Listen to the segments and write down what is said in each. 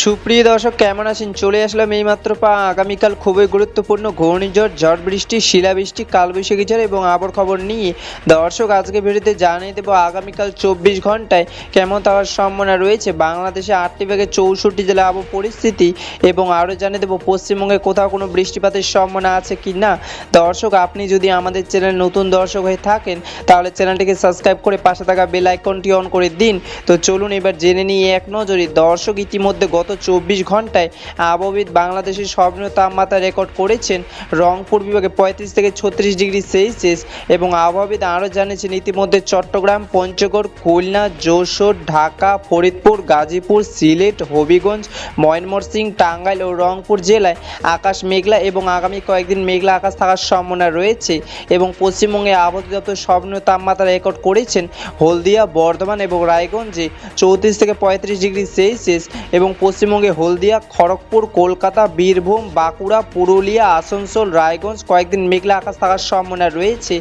সুপ্রিয় দর্শক, কেমন আছেন? চলে আসলাম এইমাত্র আগামীকাল খুবই গুরুত্বপূর্ণ ঘূর্ণিঝড়, ঝড় বৃষ্টি, শিলাবৃষ্টি, কালবৈশাখী ঝড় এবং আবহাওয়ার খবর নিয়ে। দর্শক, আজকে ভিডিওতে জানিয়ে দেবো আগামীকাল 24 ঘন্টায় কেমন হওয়ার সম্ভাবনা রয়েছে বাংলাদেশে 8টি বিভাগে 64 জেলা আবহাওয়া পরিস্থিতি, এবং আরও জানিয়ে দেবো পশ্চিমবঙ্গে কোথাও কোনো বৃষ্টিপাতের সম্ভাবনা আছে কি না। দর্শক, আপনি যদি আমাদের চ্যানেল নতুন দর্শক হয়ে থাকেন তাহলে চ্যানেলটিকে সাবস্ক্রাইব করে পাশে থাকা বেল আইকনটি অন করে দিন। তো চলুন এবার জেনে নিই এক নজরে। দর্শক, ইতিমধ্যে গত 24 ঘন্টায় আবহবিদ বাংলাদেশের সর্বনিম্ন তাপমাত্রা রেকর্ড করেছেন রংপুর বিভাগে 35 থেকে 36 ডিগ্রি সেলসিয়াস, এবং আবহবিদ আরও জানিয়েছেন ইতিমধ্যে চট্টগ্রাম, পঞ্চগড়, খুলনা, যশোর, ঢাকা, ফরিদপুর, গাজীপুর, সিলেট, হবিগঞ্জ, ময়মনসিংহ, টাঙ্গাইল ও রংপুর জেলায় আকাশ মেঘলা এবং আগামী কয়েকদিন মেঘলা আকাশ থাকার সম্ভাবনা রয়েছে। এবং পশ্চিমবঙ্গে আবহাওয়া দপ্তর সর্বনিম্ন তাপমাত্রা রেকর্ড করেছেন হলদিয়া, বর্ধমান এবং রায়গঞ্জে 34 থেকে 35 ডিগ্রি সেলসিয়াস, এবং পশ্চিমবঙ্গে হলদিয়া, খড়গপুর, কলকাতা, বীরভূম, বাঁকুড়া, পুরুলিয়া, আসানসোল, রায়গঞ্জ কয়েকদিন মেঘলা আকাশ থাকার সম্ভাবনা রয়েছে।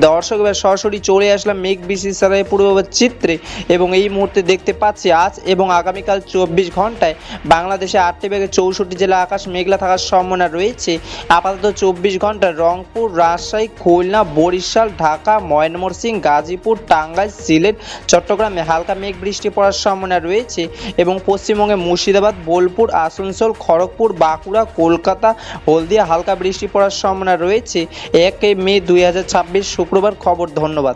দর্শক, এবার সরাসরি চলে আসলাম মেঘ বিশিষ্টালয়ের পূর্বাভাস চিত্রে, এবং এই মুহূর্তে দেখতে পাচ্ছি আজ এবং আগামীকাল 24 ঘন্টায় বাংলাদেশে 8টি বিভাগে 64 জেলা আকাশ মেঘলা থাকার সম্ভাবনা রয়েছে। আপাতত 24 ঘন্টায় রংপুর, রাজশাহী, খুলনা, বরিশাল, ঢাকা, ময়মনসিংহ, গাজীপুর, টাঙ্গাইল, সিলেট, চট্টগ্রামে হালকা মেঘ বৃষ্টি পড়ার সম্ভাবনা রয়েছে, এবং পশ্চিমবঙ্গে মুর্শিদাবাদ, বোলপুর, আসানসোল, খড়গপুর, বাঁকুড়া, কলকাতা, হলদিয়া হালকা বৃষ্টি পড়ার সম্ভাবনা রয়েছে। 1 মে 2026 শুক্রবার খবর। ধন্যবাদ।